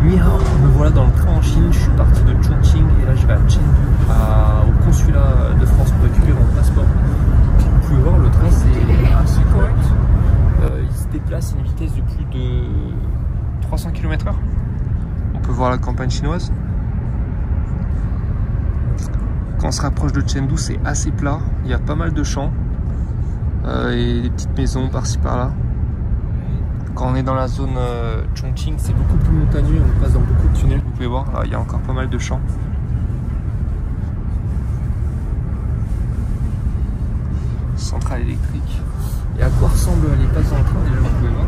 Ni hao, me voilà dans le train en Chine, je suis parti de Chongqing et là je vais à Chengdu, au consulat de France pour récupérer mon passeport. Vous pouvez voir, le train c'est assez correct. Il se déplace à une vitesse de plus de 300 km/h. On peut voir la campagne chinoise. Quand on se rapproche de Chengdu, c'est assez plat, il y a pas mal de champs et des petites maisons par-ci par-là. Quand on est dans la zone Chongqing, c'est beaucoup plus montagneux, on passe dans beaucoup de tunnels. Vous pouvez voir, là, il y a encore pas mal de champs. Centrale électrique. Et à quoi ressemblent les passes dans le train, déjà, vous pouvez voir.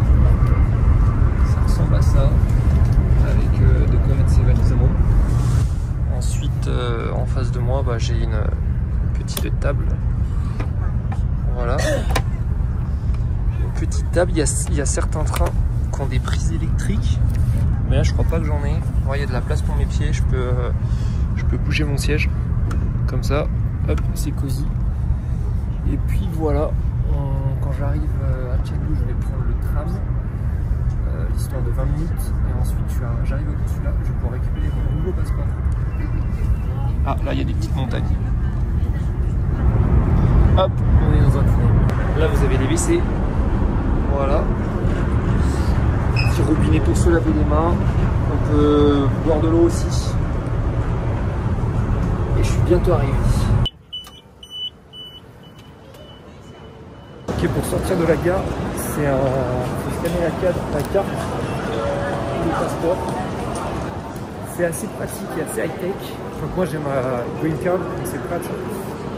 Ça ressemble à ça, avec de quoi mettre ses valises à mots. Ensuite, en face de moi, j'ai une petite table. Voilà. Petite table, il y a certains trains qui ont des prises électriques, mais là je crois pas que j'en ai. Moi, il y a de la place pour mes pieds, je peux bouger mon siège comme ça, hop, c'est cosy. Et puis voilà, quand j'arrive à Chengdu, je vais prendre le tram, l'histoire de 20 minutes, et ensuite j'arrive au consulat, je vais pouvoir récupérer mon nouveau passeport. Ah, là il y a des petites montagnes. Hop, on est dans un tunnel. Là vous avez les WC. Voilà, petit robinet pour se laver les mains, on peut boire de l'eau aussi. Et je suis bientôt arrivé. Ok, pour sortir de la gare, c'est faut scanner la carte du passeport. C'est assez pratique et assez high-tech. Donc moi j'ai ma green card, donc c'est pratique.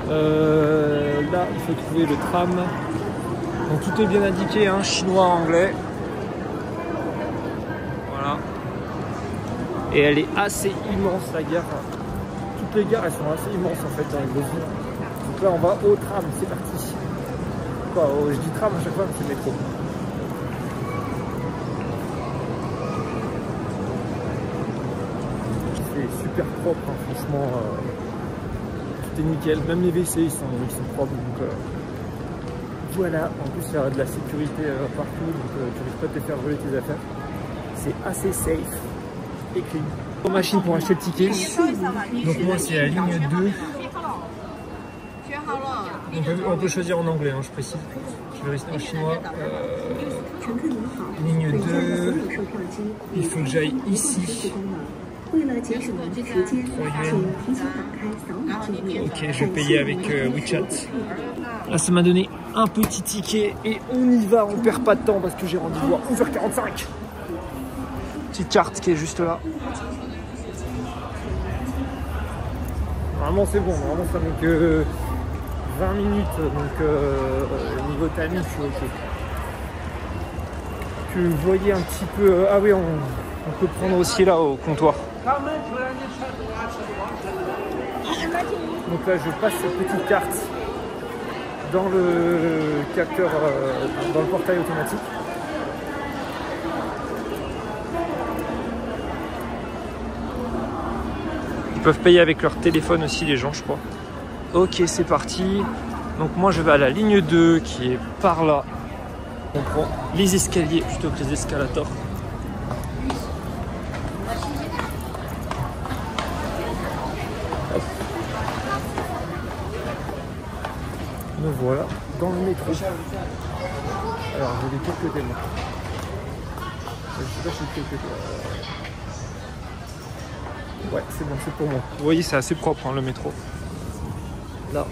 Là, il faut trouver le tram. Donc tout est bien indiqué, hein, chinois, anglais. Voilà. Et elle est assez immense, la gare. Toutes les gares, elles sont assez immenses en fait dans les grosses villes. Donc là, on va au tram, c'est parti. Quoi, je dis tram à chaque fois, mais c'est métro. C'est super propre, hein, franchement. Tout est nickel. Même les WC, ils sont propres. Donc, voilà, en plus il y a de la sécurité partout, donc tu risques pas de te faire voler tes affaires. C'est assez safe et clean. Machine pour acheter le ticket. Donc moi c'est la ligne 2. On peut choisir en anglais, hein, je précise. Je vais rester en chinois. Ligne 2. Il faut que j'aille ici. 3 yuan. Ok, je vais payer avec WeChat. Là, ça m'a donné un petit ticket et on y va, on perd pas de temps parce que j'ai rendez-vous à 11h45. Petite carte qui est juste là. Normalement c'est bon, normalement ça met que 20 minutes, donc niveau timing je suis ok. Que vous voyez un petit peu, ah oui, on peut prendre aussi là au comptoir. Donc là je passe cette petite carte dans le capteur, dans le portail automatique. Ils peuvent payer avec leur téléphone aussi les gens, je crois. Ok, c'est parti. Donc moi je vais à la ligne 2 qui est par là. On prend les escaliers plutôt que les escalators. Nous voilà dans le métro. Alors j'ai des quelques thèmes. Je sais pas si j'ai quelques thèmes. Ouais, c'est bon, c'est pour moi. Vous voyez, c'est assez propre hein, le métro. Là,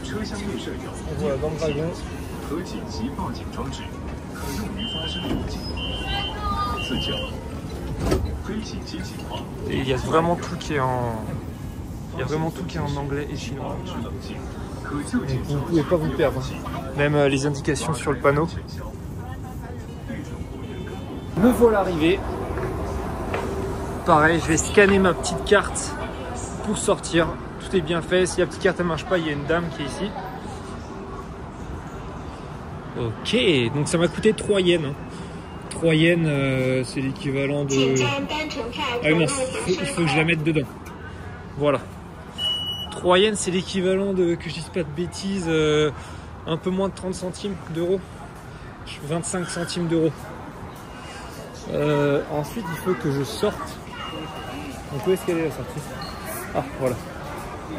on voit dans le dragon. Et il y a vraiment tout qui est en... Il y a vraiment tout qui est en anglais et chinois. Donc, vous ne pouvez pas vous perdre. Même les indications sur le panneau. Me voilà arrivé. Pareil, je vais scanner ma petite carte pour sortir. Tout est bien fait. Si la petite carte ne marche pas, il y a une dame qui est ici. Ok, donc ça m'a coûté 3 yens. 3 yens, c'est l'équivalent de... Ah non, il faut que je la mette dedans. Voilà. 3 yens, c'est l'équivalent de, que je dise pas de bêtises, un peu moins de 30 centimes d'euros. 25 centimes d'euros. Ensuite, il faut que je sorte Donc où est-ce qu'elle est la sortie? Ah voilà,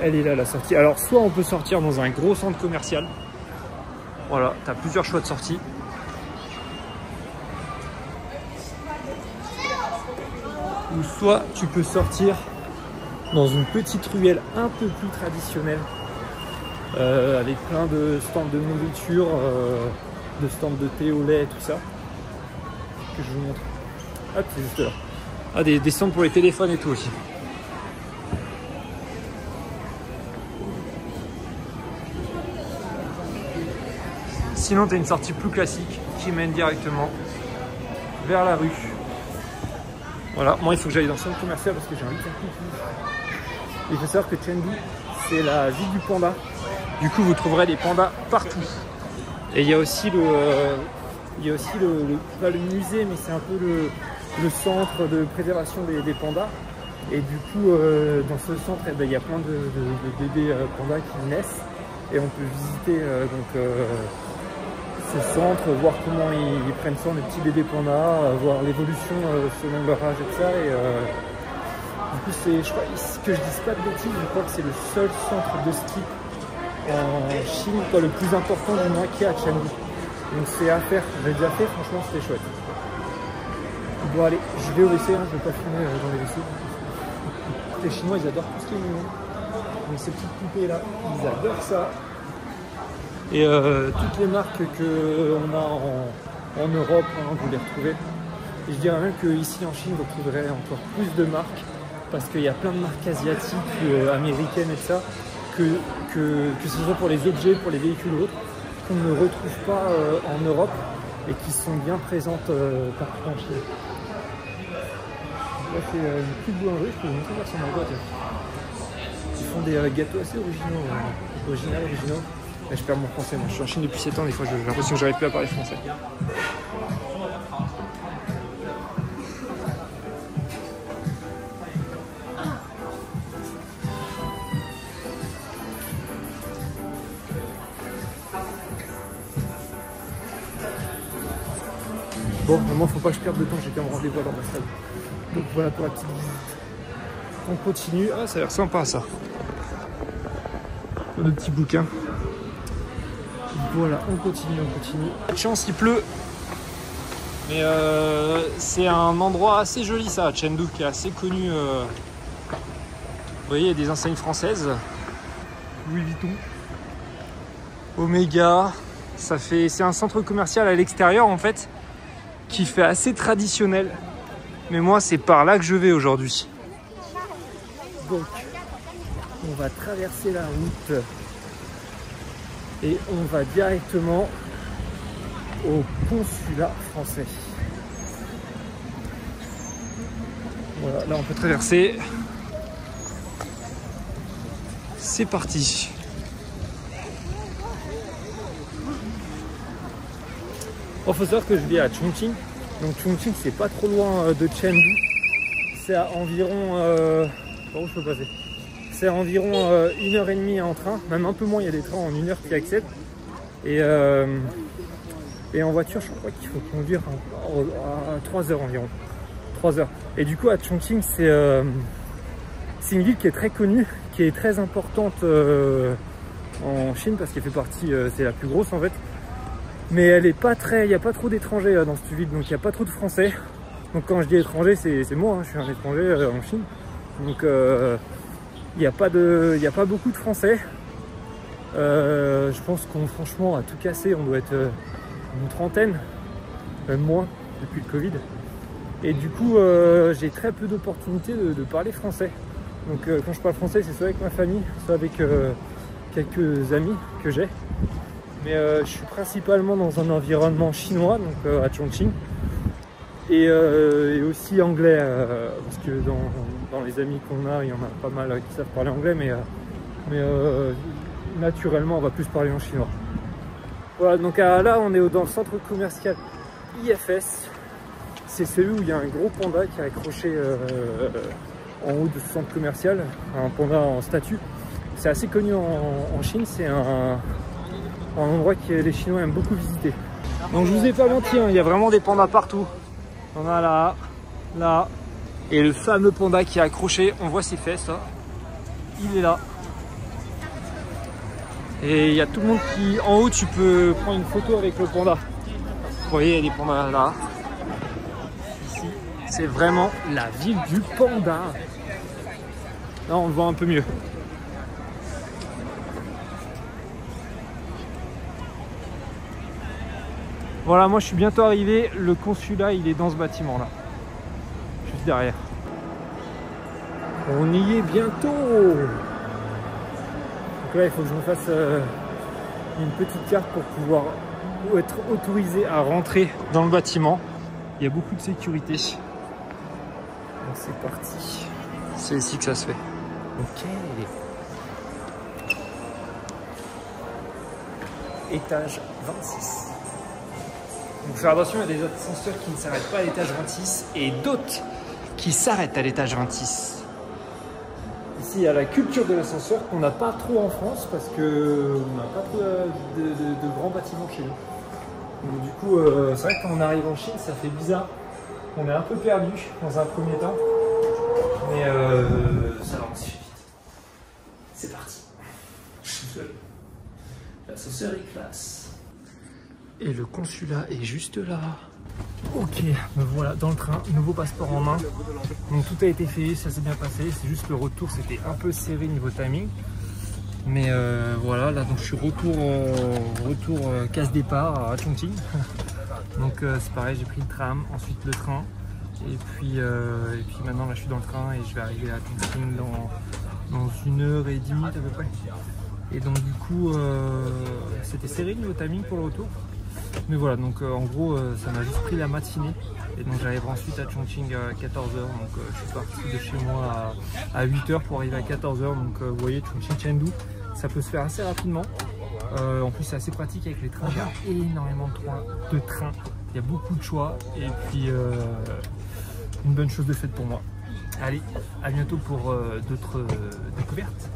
elle est là la sortie. Alors soit on peut sortir dans un gros centre commercial. Voilà, tu as plusieurs choix de sortie. Ou soit tu peux sortir dans une petite ruelle un peu plus traditionnelle. Avec plein de stands de nourriture, de stands de thé au lait, tout ça. Que je vous montre. Hop, c'est juste là. Ah, des stands pour les téléphones et tout aussi. Sinon, tu as une sortie plus classique qui mène directement vers la rue. Voilà, moi il faut que j'aille dans le centre commercial parce que j'ai envie de faire pipi. Il faut savoir que Chengdu, c'est la ville du panda. Du coup, vous trouverez des pandas partout. Et il y a aussi pas le musée, mais c'est un peu le centre de préservation des pandas. Et du coup, dans ce centre, eh ben, il y a plein de bébés pandas qui naissent. Et on peut visiter ce centre, voir comment ils prennent soin des petits bébés pandas, voir l'évolution selon leur âge et tout ça. Et du coup, je crois que je dise pas de bêtises, je crois que c'est le seul centre de ski en Chine, quoi, le plus important du moins qu'il y a à Chengdu. Donc c'est à faire, j'ai déjà fait, franchement c'était chouette. Bon allez, je vais au WC, hein, je vais pas filmer dans les WC. Les Chinois ils adorent tout ce qui est mignon. Donc ces petites poupées là, ils adorent ça. Et toutes les marques qu'on a en Europe, hein, vous les retrouvez. Et je dirais même qu'ici en Chine, vous trouverez encore plus de marques, parce qu'il y a plein de marques asiatiques, américaines et tout ça, que ce soit pour les objets, pour les véhicules ou autres, qu'on ne retrouve pas en Europe et qui sont bien présentes partout en Chine. Là, c'est une petite boulangerie, je peux vous montrer vers son endroit. Ils font des gâteaux assez originaux. Et je perds mon français, moi je suis en Chine depuis 7 ans, des fois j'ai l'impression que j'arrive plus à parler français. Bon, vraiment faut pas que je perde de temps, j'ai quand même rendez-vous à l'ambassade. Donc voilà pour la petite visite. On continue. Ah, ça a l'air sympa ça. Le petit bouquin. Voilà, on continue. Pas de chance, il pleut. Mais c'est un endroit assez joli ça, Chengdu, qui est assez connu. Vous voyez, il y a des enseignes françaises. Louis Vuitton. Omega. C'est un centre commercial à l'extérieur en fait, qui fait assez traditionnel. Mais moi, c'est par là que je vais aujourd'hui. Donc, on va traverser la route. Et on va directement au consulat français. Voilà, là on peut traverser. C'est parti. Il faut savoir que je vis à Chongqing. Donc Chongqing c'est pas trop loin de Chengdu. C'est à environ... par où je peux passer ? C'est environ 1h30 en train, même un peu moins, il y a des trains en 1 heure qui accèdent. Et en voiture, je crois qu'il faut conduire à 3 heures environ. 3 heures. Et du coup, à Chongqing, c'est une ville qui est très connue, qui est très importante en Chine, parce qu'elle fait partie, c'est la plus grosse en fait. Mais elle est pas très, il n'y a pas trop d'étrangers dans cette ville, donc il n'y a pas trop de Français. Donc quand je dis étranger, c'est moi, hein, je suis un étranger en Chine. Donc il n'y a pas beaucoup de Français. Je pense qu'on, franchement, à tout casser, on doit être une trentaine, même moins, depuis le Covid. Et du coup, j'ai très peu d'opportunités de parler français. Donc quand je parle français, c'est soit avec ma famille, soit avec quelques amis que j'ai. Mais je suis principalement dans un environnement chinois, donc à Chongqing. Et aussi anglais, parce que dans les amis qu'on a, il y en a pas mal qui savent parler anglais, mais naturellement on va plus parler en chinois. Voilà, donc là on est dans le centre commercial IFS. C'est celui où il y a un gros panda qui est accroché en haut de ce centre commercial, un panda en statue. C'est assez connu en Chine, c'est un endroit que les Chinois aiment beaucoup visiter. Donc je vous ai pas menti, hein, il y a vraiment des pandas partout. On a là, Et le fameux panda qui est accroché, on voit ses fesses là. Il est là. Et il y a tout le monde qui... En haut, tu peux prendre une photo avec le panda. Vous voyez, il y a des pandas là. Ici, c'est vraiment la ville du panda. Là, on le voit un peu mieux. Voilà, moi je suis bientôt arrivé. Le consulat, il est dans ce bâtiment là. Juste derrière. On y est bientôt. Donc là, il faut que je me fasse une petite carte pour pouvoir être autorisé à rentrer dans le bâtiment. Il y a beaucoup de sécurité. Donc c'est parti. C'est ici que ça se fait. Ok. Étage 26. Donc faire attention, il y a des ascenseurs qui ne s'arrêtent pas à l'étage 26 et d'autres qui s'arrêtent à l'étage 26. Ici, il y a la culture de l'ascenseur qu'on n'a pas trop en France parce qu'on n'a pas trop de grands bâtiments chez nous. Donc, du coup, c'est vrai que quand on arrive en Chine, ça fait bizarre. On est un peu perdu dans un premier temps. Mais ça va, on suffit vite. C'est parti. Je suis seul. L'ascenseur est classe. Et le consulat est juste là. Ok, me voilà dans le train, nouveau passeport en main. Donc tout a été fait, ça s'est bien passé. C'est juste le retour, c'était un peu serré niveau timing. Mais voilà, là donc je suis retour case départ à Chongqing. Donc c'est pareil, j'ai pris le tram, ensuite le train. Et puis maintenant là je suis dans le train et je vais arriver à Chongqing dans 1h10 à peu près. Et donc du coup c'était serré niveau timing pour le retour. Mais voilà, donc en gros ça m'a juste pris la matinée. Et donc j'arriverai ensuite à Chongqing à 14h. Donc je suis parti de chez moi à 8h pour arriver à 14h. Donc vous voyez, Chongqing Chengdu, ça peut se faire assez rapidement. En plus c'est assez pratique avec les trains, il y a énormément de trains. Il y a beaucoup de choix et puis une bonne chose de faite pour moi. Allez, à bientôt pour d'autres découvertes.